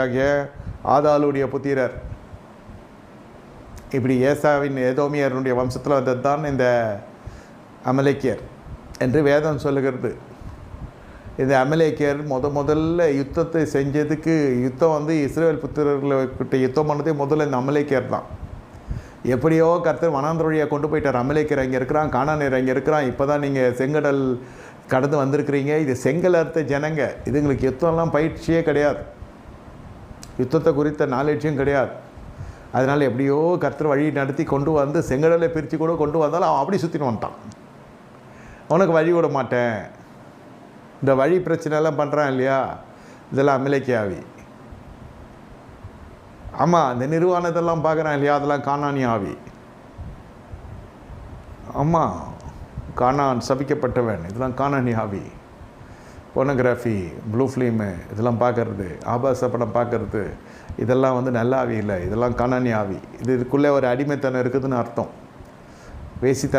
ஆகிய ஆதாளுடைய புத்திரர். இப்படி ஏசாவின் ஏதோமியருடைய வம்சத்தில் வந்தது தான் இந்த அமலேக்கியர் என்று வேதம் சொல்லுகிறது. இந்த அமலேக்கியர் முதல்ல யுத்தத்தை செஞ்சதுக்கு யுத்தம் இஸ்ரவேல் புத்திரர்கிட்ட யுத்தம் பண்ணதே முதல்ல இந்த அமலேக்கியர் தான். எப்படியோ கர்த்தர் வனாந்தர வழியாக கொண்டு போயிட்டார். அமலேக்கியர் இங்கே இருக்கிறான், கானானியர் இங்கே இருக்கிறான், இப்போ தான் நீங்கள் செங்கடல் கடந்து வந்திருக்கிறீங்க, இது செங்கல் அறுத்த ஜனங்க, இதுங்களுக்கு யுத்தம்லாம் பயிற்சியே கிடையாது, யுத்தத்தை குறித்த நாலேஜும் கிடையாது. அதனால் எப்படியோ கர்த்தர் வழி நடத்தி கொண்டு வந்து செங்கடலை பிரித்து கூட கொண்டு வந்தாலும் அவன் அப்படி சுற்றின்னு வந்துட்டான். உனக்கு வழி விட மாட்டேன், இந்த வழி பிரச்சனைலாம் பண்ணுறான் இல்லையா, இதெல்லாம் அமலேக்கியாவி. ஆமாம், இந்த நிர்வாணத்தெல்லாம் பார்க்குறான் இல்லையா, அதெல்லாம் கானானி ஆவி. ஆமாம், கானான் சபிக்கப்பட்டவன், இதெல்லாம் கானானி ஆவி. போனோகிராஃபி, ப்ளூ ஃபிலிமு இதெல்லாம் பார்க்குறது, ஆபாச படம் பார்க்குறது, இதெல்லாம் நல்ல ஆவி இல்லை, இதெல்லாம் கானானி ஆவி. இதுக்குள்ளே ஒரு அடிமைத்தனம் இருக்குதுன்னு அர்த்தம். வேசித்தனம்